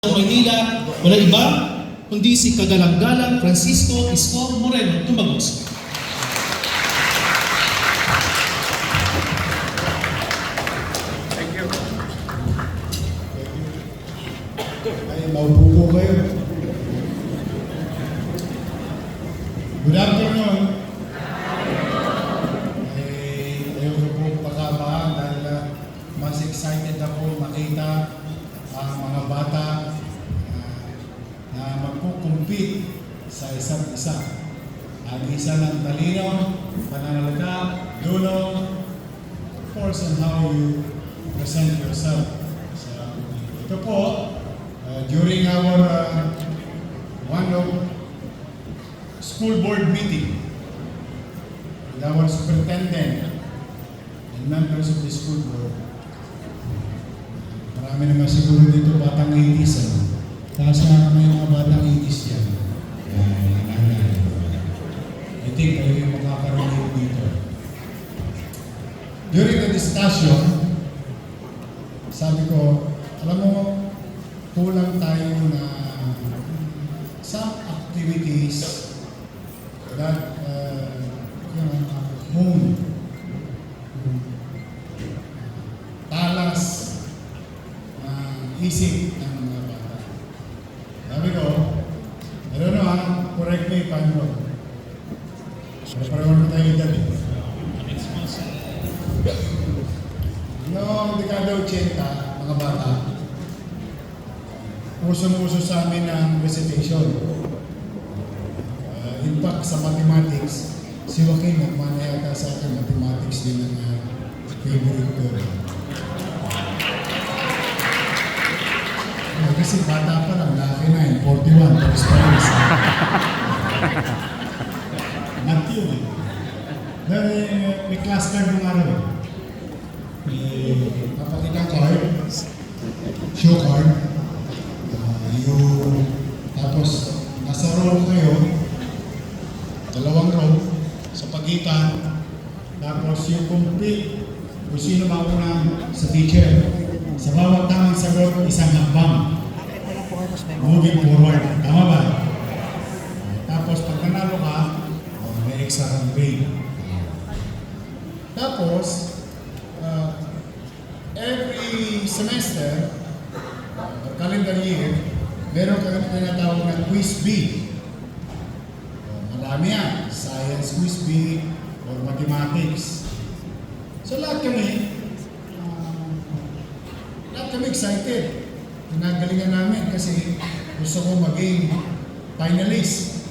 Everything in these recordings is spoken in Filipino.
Maynila, wala iba kundi si Kagalang-galang Francisco Isko Moreno Tumagos. Thank you. Ay, maupo po kayo. Good afternoon. Ayaw ko po pakabahan dahil mas excited ako makita ang mga bata na magkukumpit sa isa't isa. Ang isa ng talino, pananalita, dulo, of course, and how you present yourself. Ito po, during our one of school board meeting with our superintendent and members of the school board, marami naman siguro dito batang 80s. Taas na naman yung mga batang 80s yan. I think kayo yung makakaroon dito. During the discussion, sabi ko, alam mo, kulang tayo na some activities that hone talas isip ng mga bata. Sabi ko, I don't know correct me if I'm wrong. Pareho na tayo dyan. Noong dekada 80, mga bata, usong-uso sa amin ang recitation. In fact, sa mathematics, si Joaquin nagmanayata sa akin, mathematics din ang favorite ko. Kasi bata pa lang, laki na yun, 41, first prize. Not yun eh. Dahil may class card ng araw eh. Papakita card, show card, tapos nasa row kayo, dalawang row, sa pagitan, tapos yung complete, kung sino mauna sa teacher, sa bawat tamang sagot, isang hakbang. Moving forward. Tama ba? Tapos pag nanalo ka, may extra kang grade. Tapos, every semester, or calendar year, meron kami tinatawag na quiz bee. Marami yan. Science quiz bee or mathematics. So lahat kami excited. Nagalingan namin kasi gusto ko maging finalist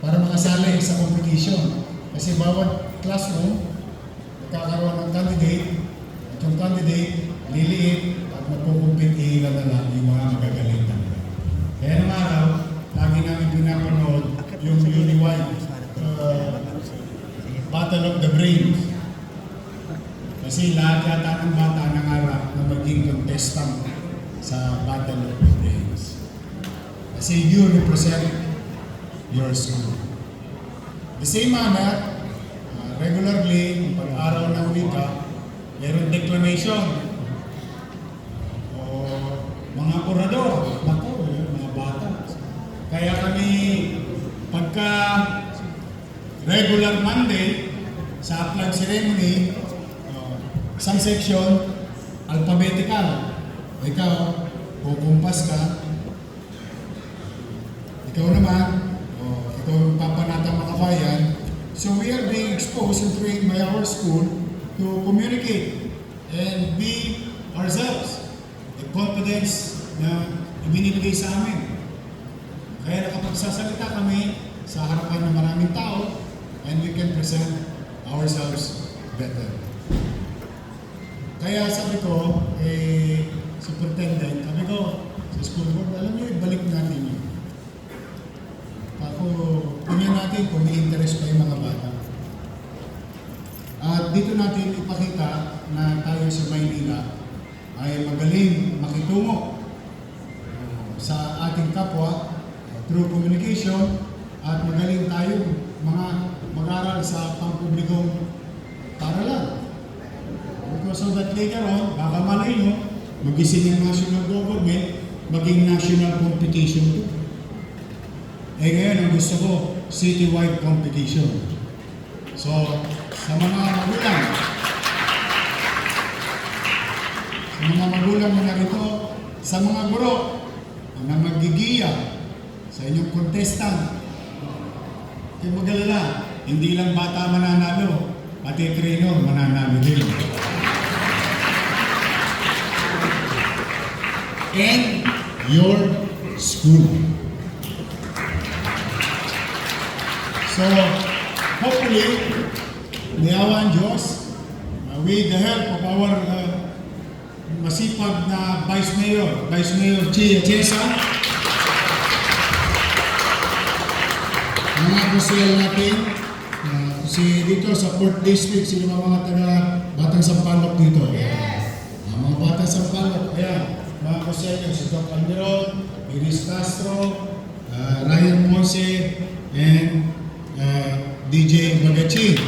para makasali sa competition. Kasi bawat classroom magkakaroon ng candidate at yung candidate liliit at magpukumpit ilan na lang yung mga magagaling talaga. Kaya ng araw, lagi namin pinapanood yung Uniwide Battle of the Brains. Kasi lahat yata ng bata nangarap na maging contestant sa Battle of the Brains. Kasi you represent your school. The same manner, regularly, pag-araw ng wika, meron declamation. O mga orador, mga bata. Kaya kami, pagka regular Monday, sa flag ceremony, isang section, alphabetical. Ikaw, kukumpas ka. Ikaw naman, ikaw yung papanatang makabayan. So we are being exposed and trained by our school to communicate and be ourselves. The confidence na ibinibigay sa amin. Kaya nakapagsasalita kami sa harapan ng maraming tao and we can present ourselves better. Kaya sabi ko, superintendent, sabi ko sa school board, alam niyo, ibalik natin yun. Ako, tingnan natin kung may interest pa yung mga bata. At dito natin ipakita na tayo sa Maynila ay magaling makitungo sa ating kapwa through communication at magaling tayo mga mag-aral sa pampublikong paralan. So that later on, baka malay nyo, magising yung national government, maging national competition to. Eh ngayon, ang gusto ko, citywide competition. So, sa mga magulang na narito, sa mga guro na magigiya sa inyong contestant, kayo mag-alala, hindi lang bata mananalo, pati trainer mananalo din. And your school. So, hopefully, may awa ang Diyos, with the help of our masipag na Vice Mayor Chia Chesa, mga kusiyal natin, si dito sa 4th District, sino mga taga Batang Sampaloc dito. Mga Batang Sampaloc, ayan. Mga kusiyal nyo, si Doc Almiron, Iris Castro, Ryan Ponce, and DJ Magachin.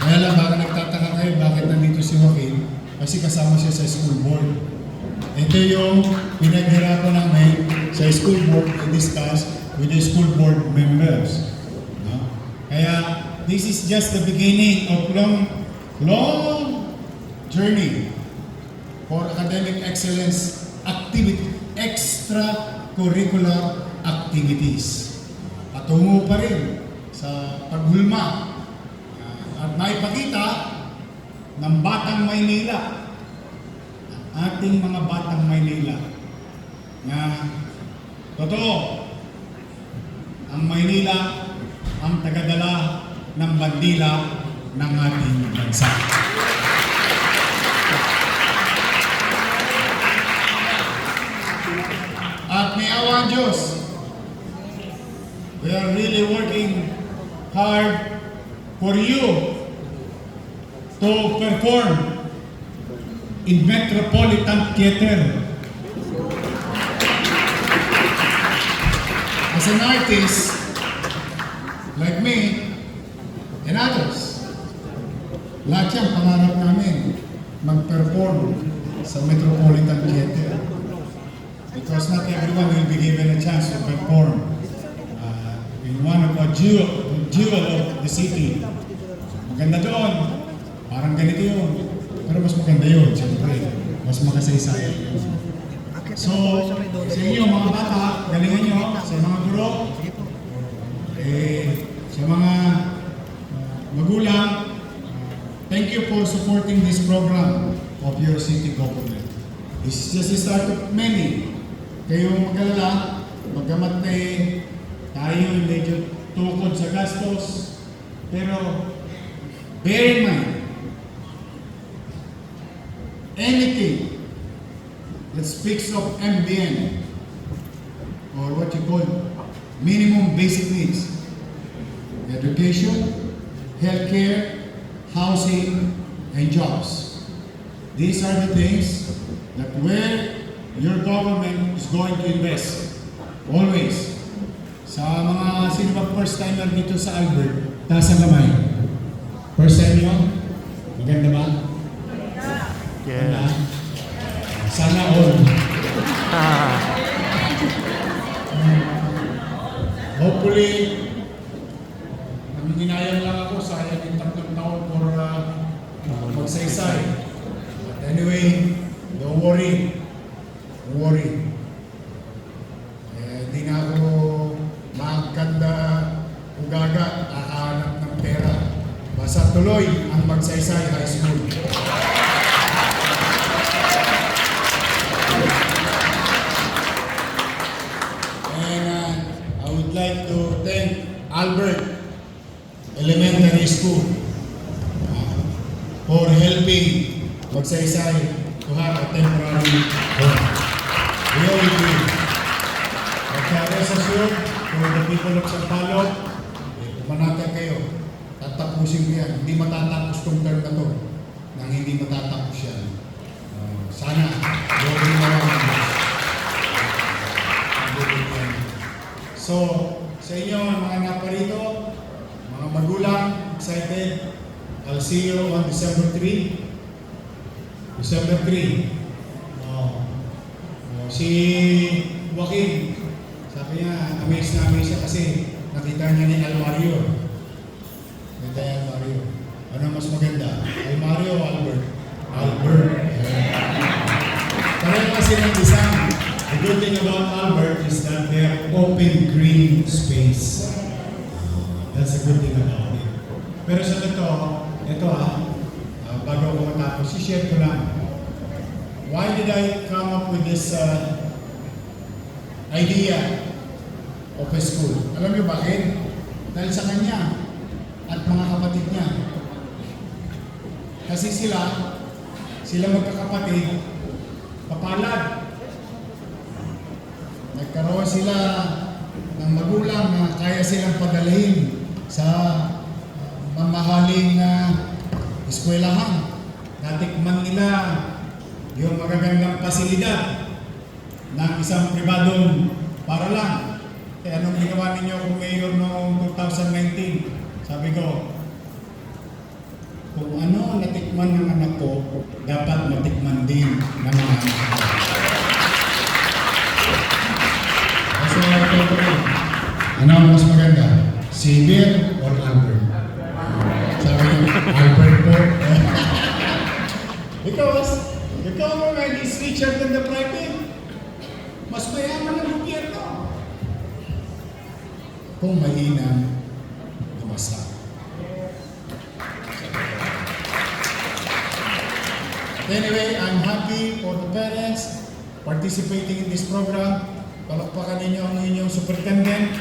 Kaya lang, baka nagtataka kayo bakit nandito si Joaquin, kasi kasama siya sa school board. Ito yung pinaghirapan namin sa school board to discuss with the school board members. No? Kaya, this is just the beginning of long journey for academic excellence activity, extracurricular activities. Patungo pa rin sa paghulma at maipakita ng Batang Maynila, ating mga Batang Maynila, na totoo, ang Maynila ang tagadala ng bandila ng ating bansa. At may awa ang Diyos, we are really working hard for you to perform in Metropolitan Theater. As an artist, like me, and others, lahat yan pangarap namin mag-perform sa Metropolitan Theater. Because not everyone will be given a chance to perform in one of the jewel of the city. Maganda doon, parang ganito yun. Pero mas maganda yun, siyempre. Mas makasaysayan yun. So, sa inyo mga bata, galingan nyo, sa mga guro, sa mga magulang, thank you for supporting this program of your city government. This is just the start of many. Kayo mag-alala, magamat na tayo medyo tukod sa gastos, pero bear in mind, anything that speaks of MBN, or what you call minimum basic needs, education, healthcare, housing, and jobs. These are the things that where your government is going to invest. Always. Sa mga sino ba first timer dito sa Albert, taas ang kamay. First time yun? Maganda ba? Yeah. Sana all. Hopefully, nanginayang lang ako, sayang yung 3 taon for magsaysay. But anyway, don't worry. Don't worry. Hindi na ako magkanda ugaga, kakahanap ng pera. Basta tuloy ang Magsaysay High School. And I would like to thank Albert Elementary School for helping Magsaysay to have a temporary home. We all agree. Rest assured, for the people of Sampaloc, manatag kayo, tatapusin ko yan. Hindi matatapos tong term na to, nang hindi matatapos yan. Sana, doon na lang. So, sa inyo, mga naparito, mga magulang, excited, I'll see you on December 3. December 3. Si Joaquin, sabi niya, amazed na amazed siya kasi nakita niya ni Almario. Nakita niya Almario. Ano mas maganda? Almario o Albert? Albert. Pareho kasi ng design. The good thing about Albert is that they have open green space. That's a good thing about it. Pero sa totoo, ito bago ako matapos, share ko lang. Why did I come up with this idea of a school? Alam niyo bakit? Dahil sa kanya at mga kapatid niya. Kasi sila magkakapatid, kapalad. Nagkaroon sila ng magulang na kaya silang padalhin sa mamahaling eskwelahan. Natikman nila yung magagandang pasilidad ng isang pribadong paralan. Kaya anong ginawa ninyo kung mayor noong 2019? Sabi ko, kung ano natikman ng anak ko, dapat matikman din ng mga anak ko. Kasi ano ang mas maganda? Xavier or Albert? Sabi ko, Albert po. Because the government is richer than the private. Mas mayaman ang gobyerno. Kung mahina, lumasa. Anyway, I'm happy for the parents participating in this program. Palakpakan ninyo ang inyong superintendent.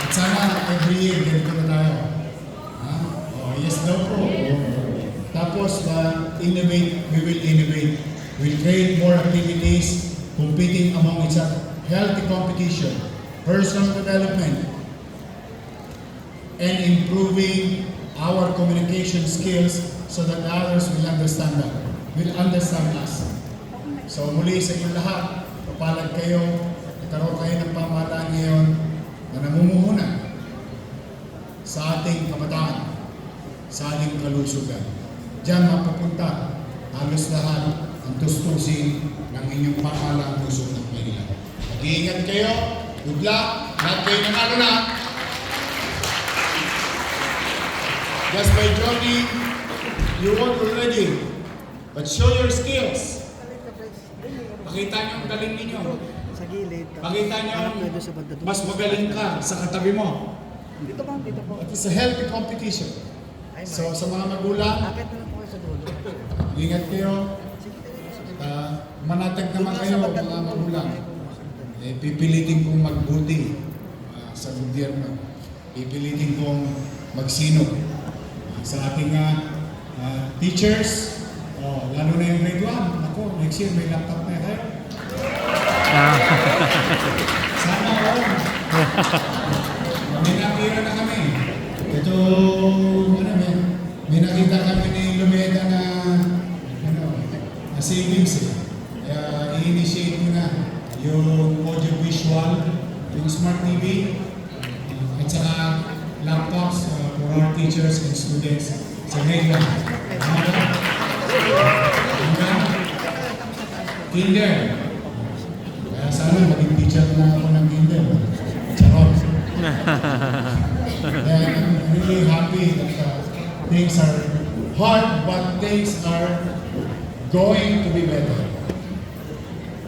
At sana every year, ganito na tayo. Oh, yes daw po. Tapos, innovate, we will innovate. We'll create more activities competing among each other. Healthy competition, personal development, and improving our communication skills so that others will understand us. So muli sa inyong lahat, papalag kayo, nagkaroon kayo ng pamahalaan ngayon na namumuhunan sa ating kabataan, sa ating kalusugan. Diyan mapupunta halos lahat ang tustusin ng inyong pamahalaang puso ng Manila. Mag-iingat kayo, good luck, lahat kayo nanalo na. Just by joining, you won't already, but show your skills. Pakita niyo ang galing ninyo. Sa gilid. Pakita niyo mas magaling ka sa katabi mo. Dito po. It's a healthy competition. So sa mga magulang, Akit na lang po kayo sa dulo. ingat kayo. Manatag naman kayo mga magulang. Pipilitin kong magbuti sa gobyerno. Pipilitin kong magsinop sa ating teachers. Lalo na yung grade 1. Ako, next year may laptop na kayo. Sana all. May nakira na kami. Ito, may nakita kami ni Lumeda na savings. Kaya i-initiate ko na yung audio-visual, yung smart TV, at saka laptops for our teachers and students sa grade 1. Kinder. Kaya sana maging teacher na ako ng kinder. Charot. And I'm really happy that things are hard, but things are going to be better.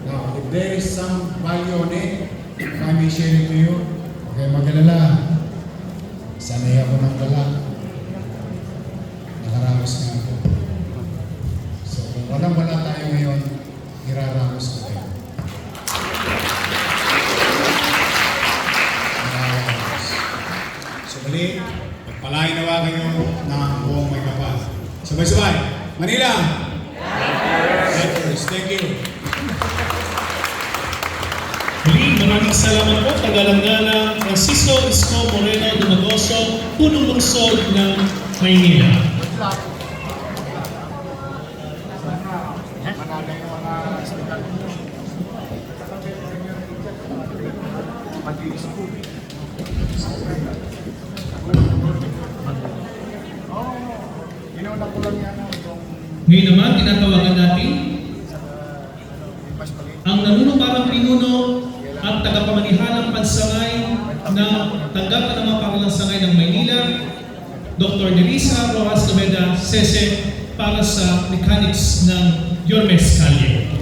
Now, if there is some value on it, I may share it to you. Okay, mag-alala. Sanay ako ng gala. Nakaraos na ako. So, kung walang-wala tayo ngayon, iraramos ko tayo. Iraramos. So, bali, pagpalain nawa kayo ng buong may kapal. Sabay-sabay. Manila! Letters. Thank you. Muli, maraming salamat po, Tagalanggana Francisco Isko Moreno Dumagoso, punong lungsod ng Maynila. Ngayon naman, tinatawagan natin ang nanunuparang pinuno at tagapamanihalang pansangay na tanggapan ng mga pangalang sangay ng Maynila, Dr. Nerissa Rojas Gaveda, Sese, para sa mechanics ng Yormes Calle.